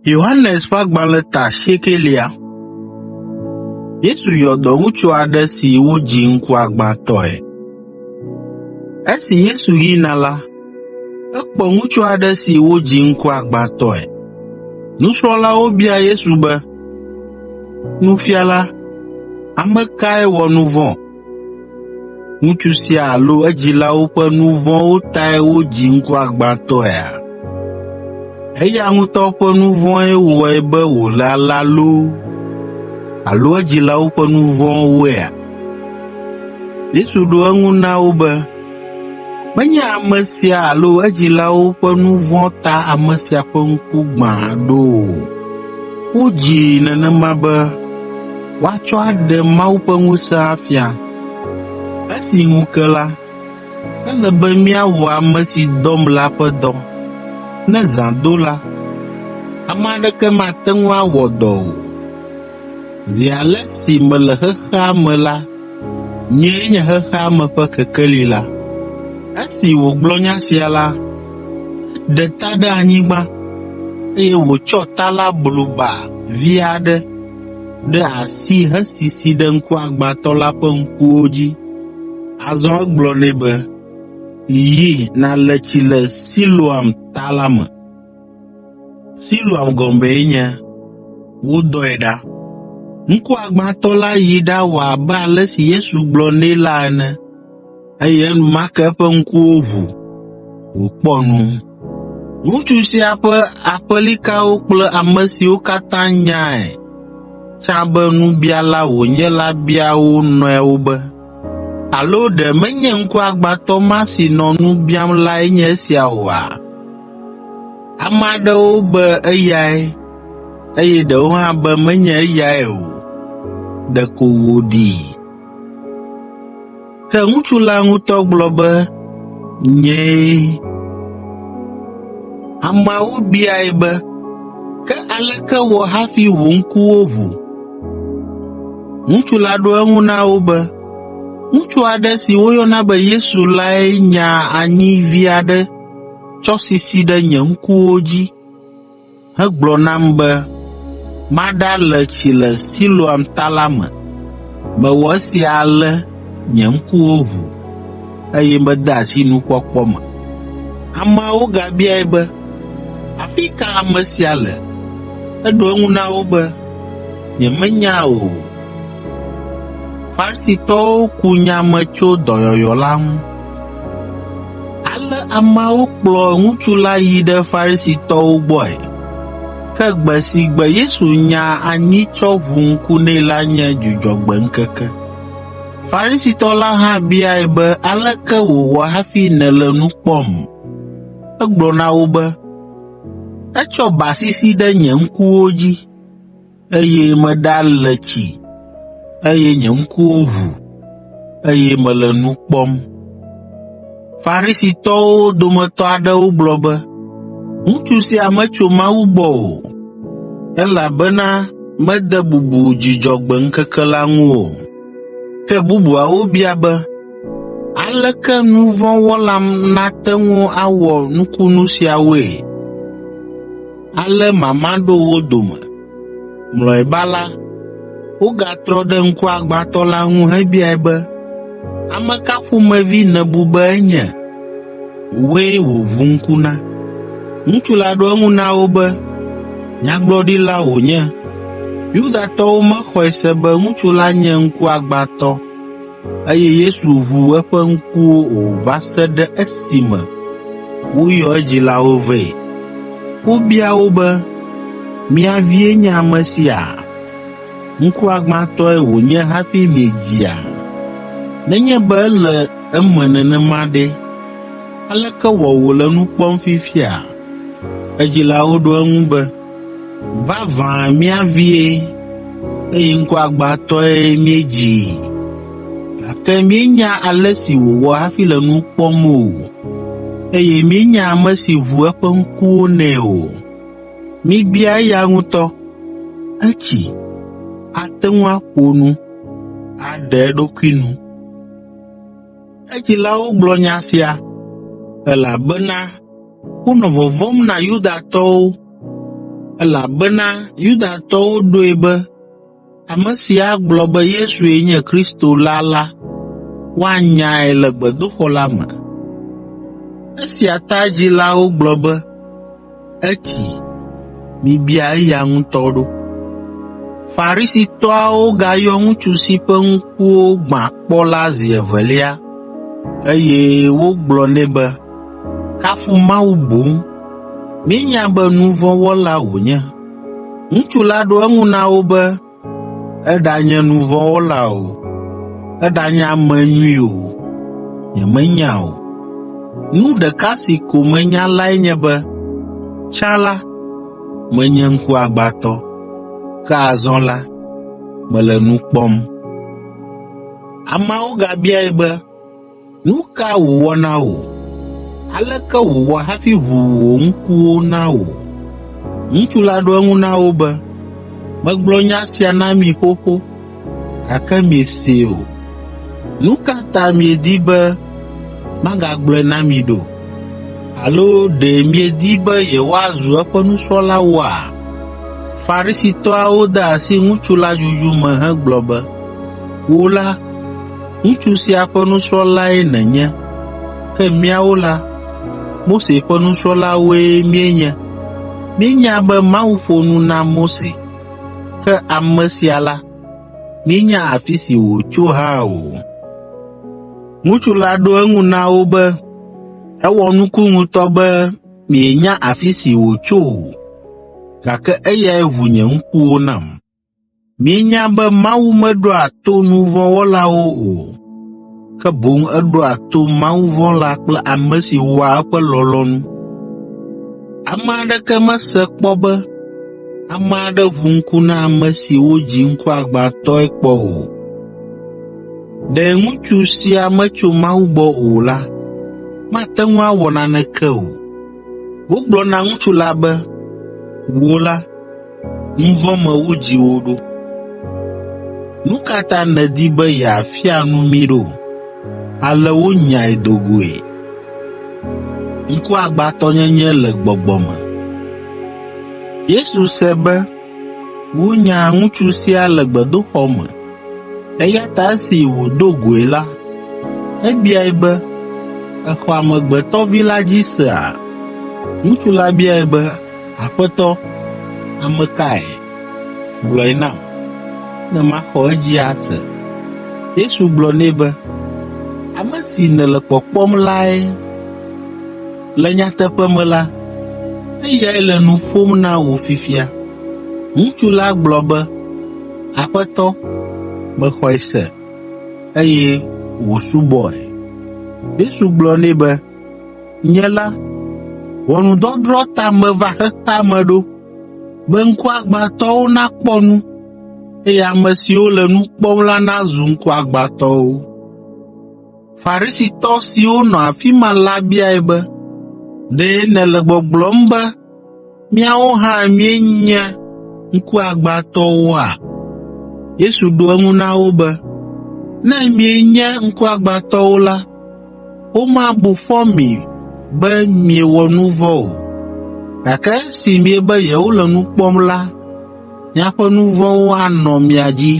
Yohanes fagbale ta shekelia. Yesu yodo ŋutsu aɖe si wodzi ŋkuagbãtɔe. Esi Yesu yina la, ekpɔ ŋutsu aɖe si wodzi ŋkuagbãtɔe. Nusrɔ̃lawo bia Yesu be, Nufiala, ame kae wɔ nu vɔ̃? Ŋutsu sia alo edzilawo ƒe nu vɔ̃wo tae wodzi ŋkuagbãtɔea? Eya ŋutɔ ƒe nu vɔ̃e wɔe be wòle ala loo, alo edzilawo ƒe nu vɔ̃woea? Yesu ɖo eŋu na wo be, menye ame sia alo edzilawo ƒe nu vɔ̃ ta ame sia ƒe ŋku gbã ɖo o. Wodzii nenema be woatsɔ aɖe Mawu ƒe ŋusẽ afia. Esi ŋu ke la, ele be míawɔ ame si dɔm la ƒe dɔ. Ne zã do la, ame aɖeke mate ŋu awɔ dɔ o. Zi ale si mele xexea me la, nyee nye xexea me ƒe kekeli la. Esi wògblɔ nya sia la, eɖe ta ɖe anyigba, eye wòtsɔ tala bloba vi aɖe ɖe asi hesisi ɖe ŋkuagbãtɔ la ƒe ŋkuwo dzi. Azɔ egblɔ nɛ be, yi nàle tsi le Siloam tala me. Siloam gɔmee nye, wodɔe ɖa. Ŋkuagbãtɔ la yi ɖawɔ abe ale si Yesu gblɔ nɛ la ene, eye enumake eƒe ŋkuwo ʋu, wòkpɔ nu. Ŋutsu sia ƒe aƒelikawo kple ame siwo katã nyae tsã be nubiala wònye la bia wo nɔewo be, alo ɖe menye ŋkuagbãtɔ ma si nɔ nu biam lae nye esia oa? Ame aɖewo be eyae, eye ɖewo hã be menye eyae o, ɖeko wòɖii. Ke ŋutsu la ŋutɔ gblɔ be, nyee. Ameawo biae be, ke aleke wɔ hafi wò ŋkuwo ʋu? Ŋutsu la ɖo eŋu na wo be, ŋutsu aɖe si woyɔna be Yesu lae nya anyi vi aɖe tsɔ sisi ɖe nye ŋkuwo dzi, hegblɔ nam be, maɖale tsi le Siloam tala me. Mewɔ esia ale nye ŋkuwo ʋu, eye mede asi nukpɔkpɔ me. Ameawo gabiae be, afi ka ame sia le? Eɖo eŋu na wo be, nyemenya o. Farisitɔwo ku nya me tso dɔyɔyɔ la ŋu. Ale ameawo kplɔ ŋutsu la yi ɖe Farisitɔwo gbɔe. Ke gbe si gbe Yesu nya anyi tsɔ ʋu ŋku nɛ la nye Dzudzɔgbe ŋkeke. Farisitɔ la hã biae be aleke wòwɔ hafi nèle nu kpɔm? Egblɔ na wo be, etsɔ basisi ɖe nye ŋkuwo dzi, eye meɖale tsi, eye nye ŋkuwo ʋu, eye mele nu kpɔm. Farisitɔwo dometɔ aɖewo gblɔ be, ŋutsu sia metso Mawu gbɔ o, elabena mede bubu Dzudzɔgbe ŋkeke la ŋu o. Ke bubuawo bia be, aleke nu vɔ̃ wɔla nate ŋu awɔ nukunu siawoe? Ale mama ɖo wo dome. Mlɔeba la, wogatrɔ ɖe ŋkuagbãtɔ la ŋu hebiae be, ame ka ƒomevi nèbu be enye? Woe wòʋu ŋku na. Ŋutsu la ɖo eŋu na wo be, nyagblɔɖila wònye. Yudatɔwo mexɔe se be ŋutsu la nye ŋkuagbãtɔ, eye Yesu ʋu eƒe ŋkuwo o va se ɖe esime woyɔ edzilawo vɛ. Wobia wo be, mia vie nye ame sia? Ŋkuagbãtɔe wònye hafi miedzia? Nenye be ele eme nenema ɖe, aleke wɔ wòle nu kpɔm fifia? Edzilawo ɖo eŋu be, vavã mía vie, eye ŋkuagbãtɔe míedzii, gake míenya ale si wòwɔ hafi le nu kpɔm o, eye míenya ame si ʋu eƒe ŋkuwo nɛ o. Mibia eya ŋutɔ, etsi, ate ŋu aƒo nu, aɖe eɖokui nu. Edzilawo gblɔ nya sia, elabena wonɔ vɔvɔ̃m na Yudatɔwo elabena Yudatɔwo ɖoe be ame si agblɔ be Yesue nye Kristo la woanyae le gbedoxɔ la me. Esia ta dzilawo gblɔ be, etsi, mibia eya ŋutɔ ɖo. Farisitɔawo gayɔ ŋutsu si ƒe ŋkuwo gbã kpɔ la zi evelia, eye wogblɔ nɛ be, kafu Mawu boŋ, míenya be nu vɔ̃ wɔla wònye. Ŋutsu la ɖo eŋu na wo be, eɖanye nu vɔ̃ wɔla o, eɖanye ame nyui o, nyemenya o. Nu ɖeka si ko menya lae nye be, tsã la, menye ŋkuagbãtɔ, ke azɔ la, mele nu kpɔm. Ameawo gabiae be, nu ka wòwɔ na wò? Aleke wòwɔ hafi ʋu wò ŋkuwo na wò? Ŋutsu la ɖo eŋu na wo be, megblɔ nya sia na mi xoxo, gake miesee o. Nu ka ta miedi be magagblɔe na mi ɖo? Alo ɖe miedi be yewoazu eƒe nusrɔ̃lawoa? Farisitɔawo de asi ŋutsu la dzudzu me hegblɔ be, wò la, ŋutsu sia ƒe nusrɔ̃lae nènye, ke míawo la, Mose ƒe nusrɔ̃lawoe míenye. Míenya be Mawu ƒo nu na Mose, ke ame sia la, míenya afi si wòtso hã o. Ŋutsu la ɖo eŋu na wo be, ewɔ nuku ŋutɔ be mienya afi si wòtso o, gake eyae ʋu nye ŋkuwo nam. Mienya be Mawu meɖoa to nu vɔ̃ wɔlawo o, ke boŋ eɖoa to mawuvɔ̃la kple ame si wɔa eƒe lɔlɔ̃nu. Ame aɖeke mese kpɔ be ame aɖe ʋu ŋku na ame si wodzi ŋkuagbãtɔe kpɔ o. Ɖe ŋutsu sia metso Mawu gbɔ o la, mate ŋu awɔ naneke o. Wogblɔ na ŋutsu la be, wò la, nu vɔ̃ me wodzi wò ɖo. Nu ka ta nèdi be yeafia nu mí ɖo? Ale wonyae do goe. Ŋkuagbãtɔnyenye le gbɔgbɔ me. Yesu se be wonya ŋutsu sia le gbedoxɔ me, eya ta esi wòdo goe la, ebiae be, exɔ Amegbetɔ Vi la dzi sea? Ŋutsu la biae be, Aƒetɔ, ame kae? Gblɔe nam, ne maxɔ edzi ase. Yesu gblɔ nɛ be, ame si nèle kpɔkpɔm lae. Le nyateƒe me la, eyae le nu ƒom na wò fifia. Ŋutsu la gblɔ be, Aƒetɔ, mexɔe se, eye wòsubɔe. Yesu gblɔ nɛ be, nye la, ʋɔnudɔdrɔ̃ ta meva xexea me ɖo, be ŋkuagbãtɔwo nakpɔ nu, eye ame siwo le nu kpɔm la nazu ŋkuagbãtɔwo. Farisitɔ siwo nɔ afi ma la biae be, ɖe nèle gbɔgblɔm be míawo hã míenye ŋkuagbãtɔwoa? Yesu ɖo eŋu na wo be, ne mienye ŋkuagbãtɔwo la, womabu fɔ mi be miewɔ nu vɔ̃ o, gake esi miebe yewole nu kpɔm la, miaƒe nu vɔ̃wo anɔ mia dzi.